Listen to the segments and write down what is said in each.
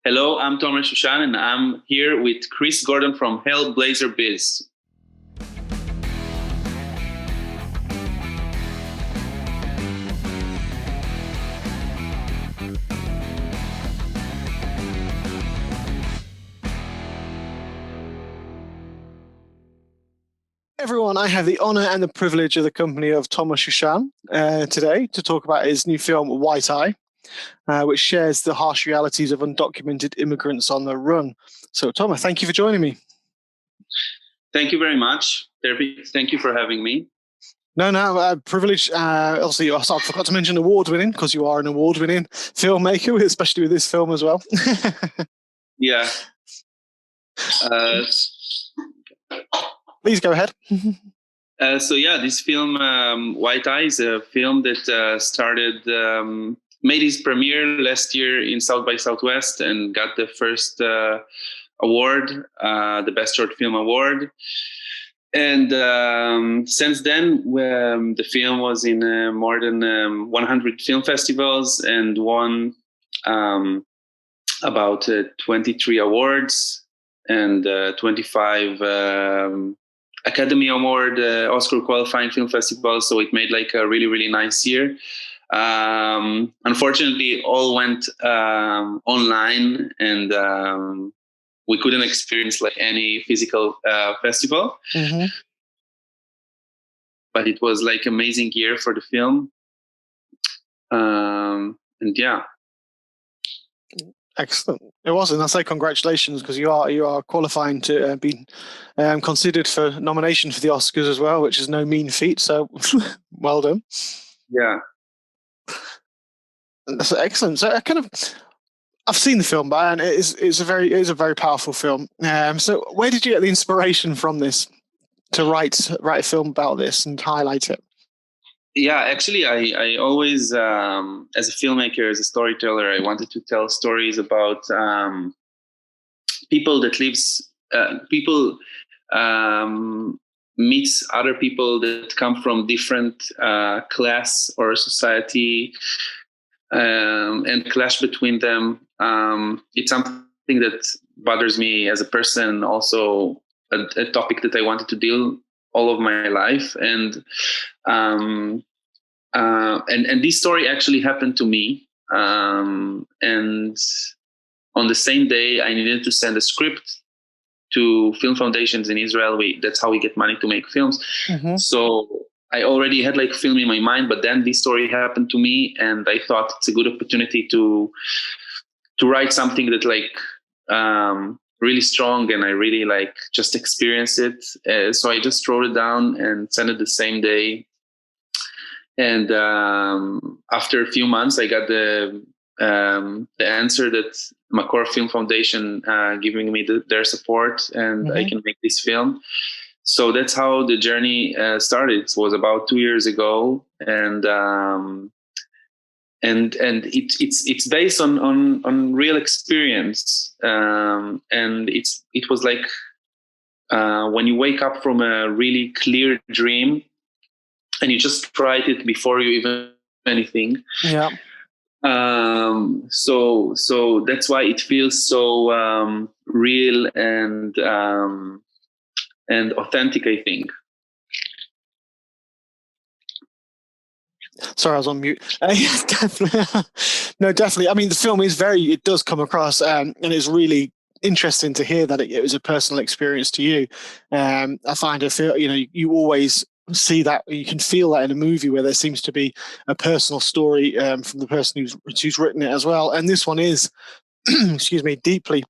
Hello, I'm Tomer Shushan, and I'm here with Chris Gordon from Hellblazer Biz. Everyone, I have the honor and the privilege of the company of Tomer Shushan today to talk about his new film, White Eye, which shares the harsh realities of undocumented immigrants on the run. So, Tomer, thank you for joining me. Thank you very much. Thank you for having me. No, privilege. Obviously, I forgot to mention award-winning, because you are an award-winning filmmaker, especially with this film as well. Yeah. Please go ahead. This film, White Eye, is a film that made its premiere last year in South by Southwest and got the first award, the Best Short Film Award. And since then, the film was in more than 100 film festivals and won about 23 awards and 25 Academy Award, Oscar qualifying film festival. So it made like a really, really nice year. Unfortunately, all went online, and we couldn't experience like any physical festival. Mm-hmm. But it was like amazing year for the film. And yeah. Excellent. It was, and I say congratulations, because you are qualifying to be considered for nomination for the Oscars as well, which is no mean feat. So, well done. Yeah, that's excellent. So, I've seen the film, and it's a very powerful film. So, where did you get the inspiration from this to write a film about this and highlight it? Yeah, actually, I always, as a filmmaker, as a storyteller, I wanted to tell stories about people that meets other people that come from different class or society, and clash between them. It's something that bothers me as a person, also a topic that I wanted to deal all of my life. And this story actually happened to me. And on the same day, I needed to send a script to film foundations in Israel. That's how we get money to make films. Mm-hmm. So I already had like film in my mind, but then this story happened to me, and I thought it's a good opportunity to write something that really strong, and I really like just experience it. So I just wrote it down and sent it the same day. And after a few months, I got the answer that Makor Film Foundation giving me their support, and Mm-hmm. I can make this film. So that's how the journey started. It was about 2 years ago, and it's based on real experience, and it was like when you wake up from a really clear dream and you just write it before you even anything. Yeah. So that's why it feels so real and authentic, I think. Sorry, I was on mute. Definitely. No, definitely. I mean, the film it does come across, and it's really interesting to hear that it was a personal experience to you. I find you always see that, you can feel that in a movie where there seems to be a personal story from the person who's written it as well. And this one is, excuse me, deeply.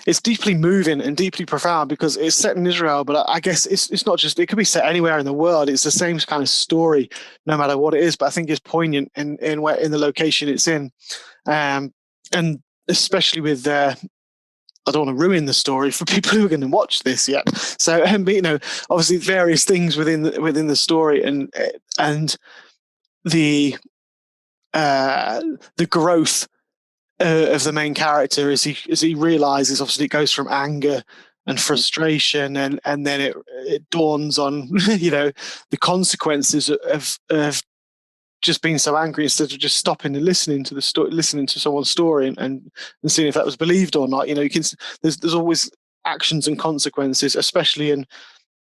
It's deeply moving and deeply profound because it's set in Israel, but I guess it's not just, it could be set anywhere in the world. It's the same kind of story, no matter what it is, but I think it's poignant in the location it's in. And especially with, I don't want to ruin the story for people who are going to watch this yet. So, obviously various things within the story and the growth of the main character as he realizes, obviously it goes from anger and frustration, and then it dawns on the consequences of just being so angry instead of just stopping and listening to listening to someone's story and seeing if that was believed or not. You can there's always actions and consequences, especially in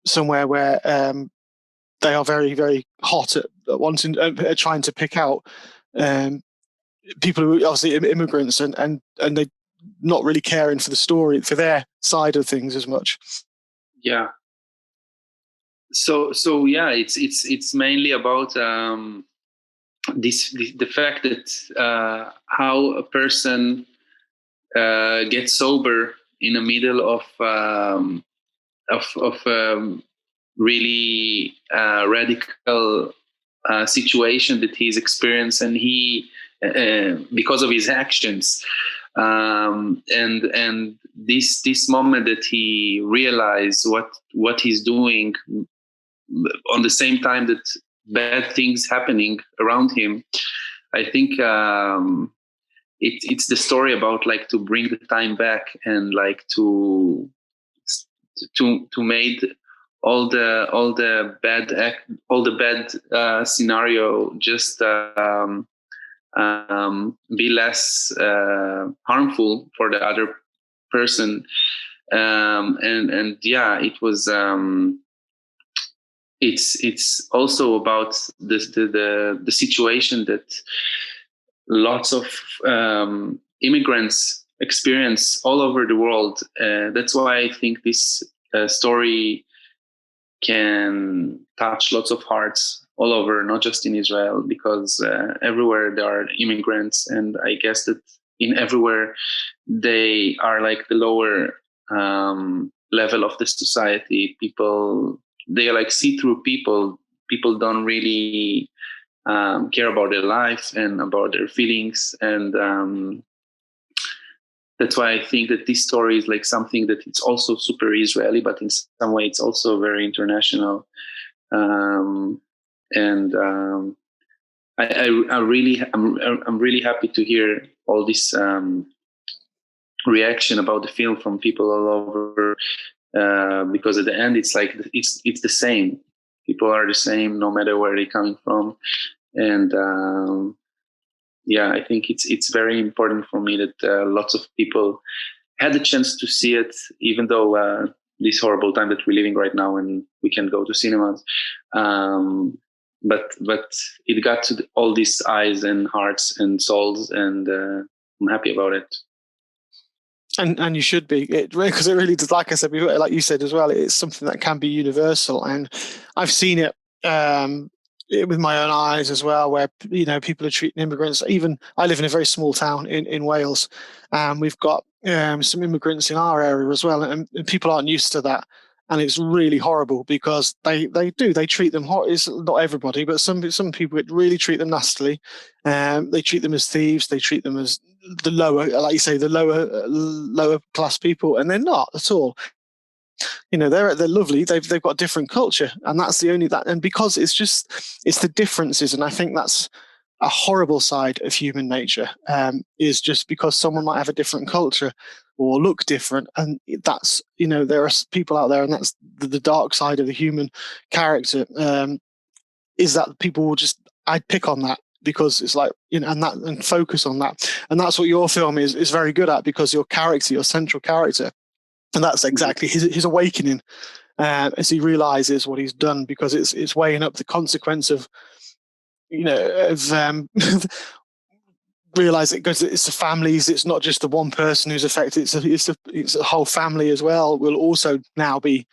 somewhere where they are very, very hot at wanting at trying to pick out people who are obviously immigrants and they not really caring for the story, for their side of things as much. Yeah. So yeah, it's mainly about the fact that how a person gets sober in the middle of really radical situation that he's experienced, and he because of his actions, and this moment that he realized what he's doing, on the same time that bad things happening around him. I think it's the story about like to bring the time back and like to made all the bad scenario just be less harmful for the other person, and yeah, it was it's also about the situation that lots of immigrants experience all over the world. That's why I think this story can touch lots of hearts all over, not just in Israel, because everywhere there are immigrants, and I guess that in everywhere they are like the lower level of the society. People, they are like see-through people. People don't really care about their life and about their feelings, and that's why I think that this story is like something that it's also super Israeli, but in some way it's also very international. And I'm really happy to hear all this reaction about the film from people all over, because at the end it's like it's the same. People are the same no matter where they're coming from, and yeah, I think it's very important for me that lots of people had the chance to see it, even though this horrible time that we're living right now and we can go to cinemas. But it got to all these eyes and hearts and souls, and I'm happy about it. And you should be, because it really does. Like I said, like you said as well, it's something that can be universal, and I've seen it with my own eyes as well, where people are treating immigrants. Even I live in a very small town in Wales, and we've got some immigrants in our area as well, and people aren't used to that, and it's really horrible because they treat them. It's not everybody, but some people really treat them nastily. They treat them as thieves. They treat them as the lower, like you say, the lower class people, and they're not at all. They're lovely. They've got a different culture, and that's the only that. And because it's the differences, and I think that's a horrible side of human nature. Is just because someone might have a different culture or look different, and that's there are people out there, and that's the dark side of the human character. Is that people will just I'd pick on that. Because it's like, and focus on that. And that's what your film is very good at, because your character, your central character, and that's exactly his awakening as he realizes what he's done, because it's weighing up the consequence of, realize it goes, it's the families, it's not just the one person who's affected, it's a whole family as well, will also now be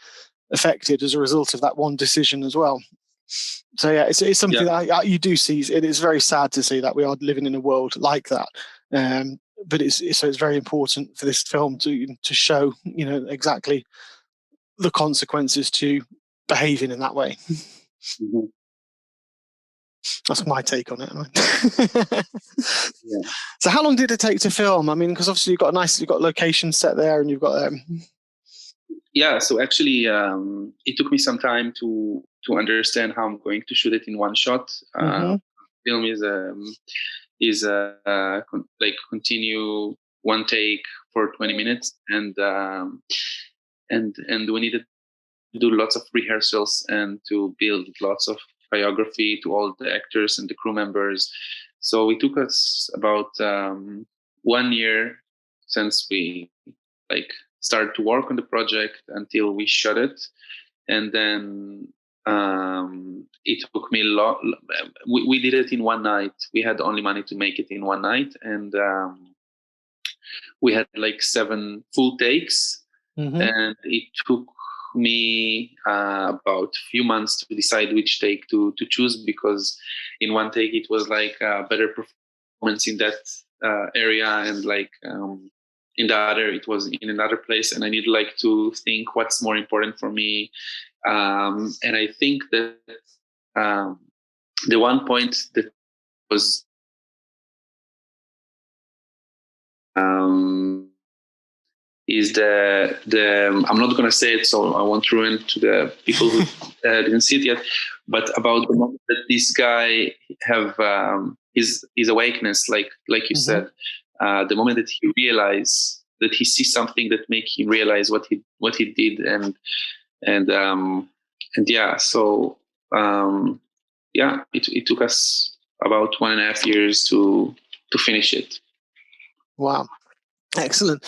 affected as a result of that one decision as well. So yeah, it's something that you do see. It is very sad to see that we are living in a world like that. But it's very important for this film to show exactly the consequences to behaving in that way. Mm-hmm. That's my take on it. Yeah. So how long did it take to film? I mean, because obviously you've got location set there, and you've got Yeah, so actually it took me some time to understand how I'm going to shoot it in one shot. Film is like continue one take for 20 minutes, and we needed to do lots of rehearsals and to build lots of biography to all the actors and the crew members. So it took us about 1 year since we like started to work on the project until we shot it, and then it took me a lot. We did it in one night. We had only money to make it in one night, and we had like 7 full takes, and it took me about a few months to decide which take to choose, because in one take it was like a better performance in that area, and like in the other it was in another place, and I need like to think what's more important for me. And I think that the one point that was is the I'm not going to say it, so I won't ruin to the people who didn't see it yet, but about the moment that this guy have his awakeness, like you said, the moment that he realized that he sees something that make him realize what he did, and yeah, so it took us about 1.5 years to finish it. Wow. Excellent.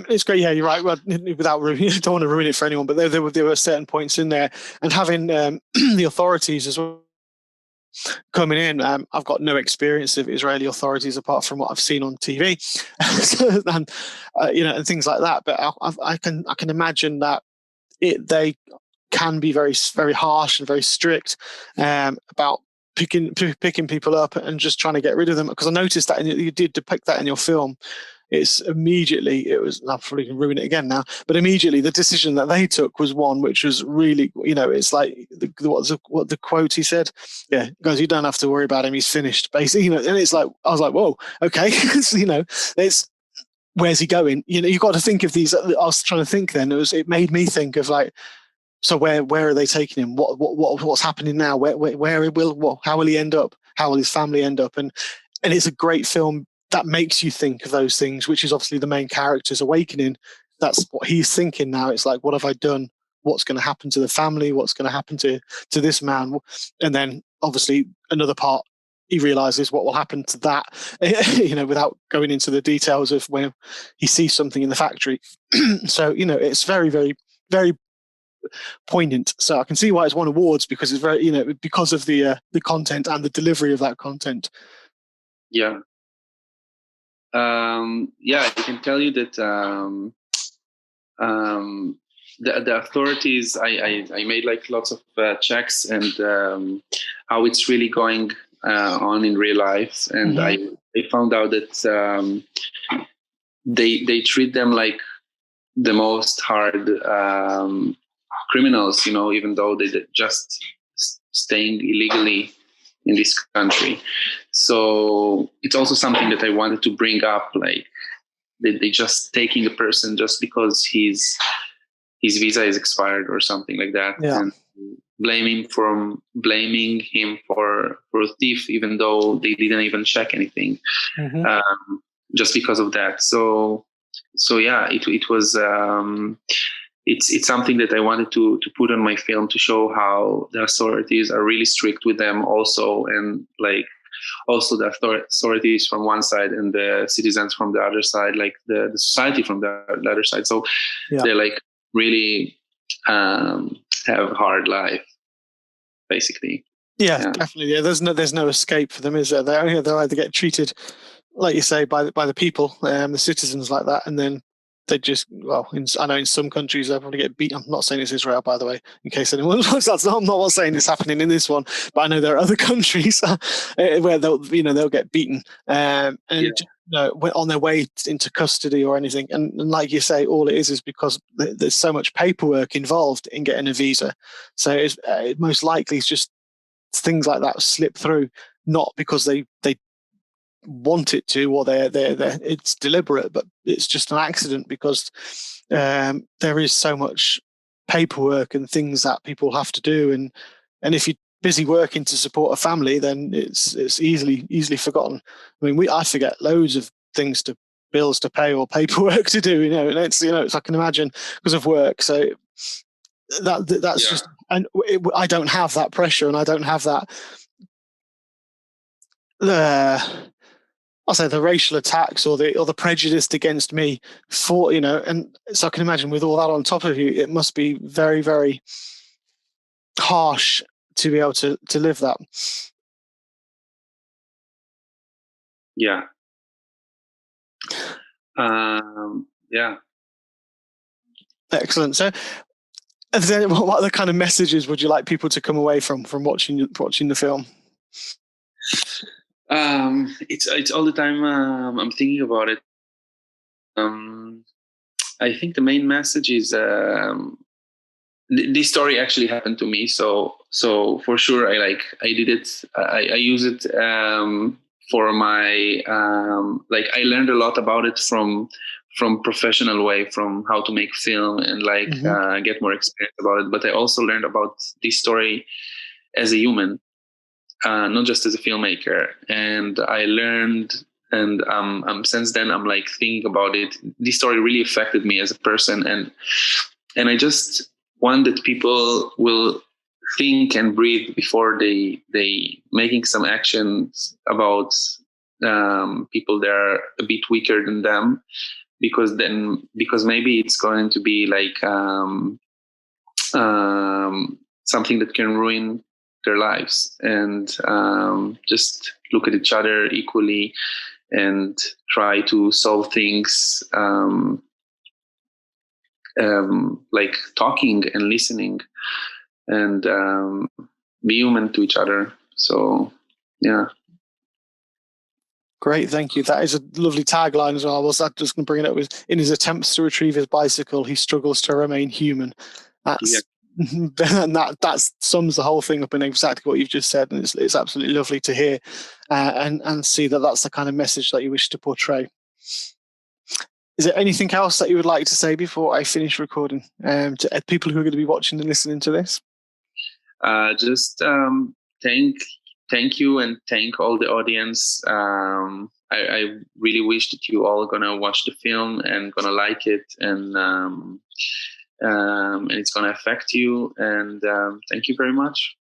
It's great. Yeah, you're right. Well, without ruining, I don't want to ruin it for anyone, but there were certain points in there, and having the authorities as well coming in. I've got no experience of Israeli authorities apart from what I've seen on TV, and and things like that. But I can imagine that they can be very, very harsh and very strict about picking people up and just trying to get rid of them. Because I noticed that, and you did depict that in your film. It was I'm probably going to ruin it again now, but immediately the decision that they took was one which was really, it's like what the quote he said, yeah, guys, you don't have to worry about him, he's finished, basically, and it's like, I was like, whoa, okay. It's where's he going? You've got to think of these. I was trying to think then, it made me think of like, so where are they taking him? What's happening now? How will he end up? How will his family end up? And it's a great film that makes you think of those things, which is obviously the main character's awakening. That's what he's thinking now. It's like, what have I done? What's going to happen to the family? What's going to happen to this man? And then obviously another part, he realizes what will happen to that, without going into the details of when he sees something in the factory. So, it's very, very, very poignant. So I can see why it's won awards, because it's very, because of the content and the delivery of that content. Yeah. I can tell you that the authorities, I made like lots of checks, and how it's really going on in real life, and I found out that they treat them like the most hard criminals, even though they're just staying illegally in this country. So it's also something that I wanted to bring up, like they just taking a person just because his visa is expired or something like that, and blaming him for a thief, even though they didn't even check anything, just because of that. So yeah, it was it's something that I wanted to put on my film, to show how the authorities are really strict with them also, and like also the authorities from one side and the citizens from the other side, like the society from the other side. So they're like really have a hard life, basically. Yeah, definitely. Yeah, there's no escape for them, is there? They'll either get treated, like you say, by the people, the citizens, like that, and then they just, I know in some countries they'll probably get beat. I'm not saying it's Israel, by the way, in case anyone wants. I'm not saying it's happening in this one, but I know there are other countries where they'll get beaten, on their way into custody or anything. And like you say, all it is because there's so much paperwork involved in getting a visa. So it's most likely it's just things like that slip through, not because they want it to, or they're it's deliberate, but it's just an accident, because there is so much paperwork and things that people have to do, and if you're busy working to support a family, then it's easily forgotten. I mean, I forget loads of things, bills to pay or paperwork to do, and it's I can imagine, because of work. So that's just, and I don't have that pressure, and I don't have that. I'll say the racial attacks or the prejudice against me for, and so I can imagine with all that on top of you, it must be very, very harsh to be able to live that. Yeah. Yeah. Excellent. So, what other kind of messages would you like people to come away from watching the film? It's all the time. I'm thinking about it. I think the main message is this story actually happened to me. So for sure, I did it. I use it for my I learned a lot about it from professional way, from how to make film and get more experience about it. But I also learned about this story as a human, not just as a filmmaker. And I learned, and since then I'm thinking about it. This story really affected me as a person, and I just want that people will think and breathe before they making some actions about people that are a bit weaker than them, because maybe it's going to be something that can ruin their lives. And just look at each other equally and try to solve things, talking and listening, and be human to each other. So yeah. Great, thank you. That is a lovely tagline as well. I was just going to bring it up. Was, in his attempts to retrieve his bicycle, he struggles to remain human. That's and that sums the whole thing up in exactly what you've just said, and it's absolutely lovely to hear and see that that's the kind of message that you wish to portray. Is there anything else that you would like to say before I finish recording to people who are going to be watching and listening to this? Just thank you, and thank all the audience. I really wish that you all gonna watch the film and gonna like it, and it's gonna affect you. And thank you very much.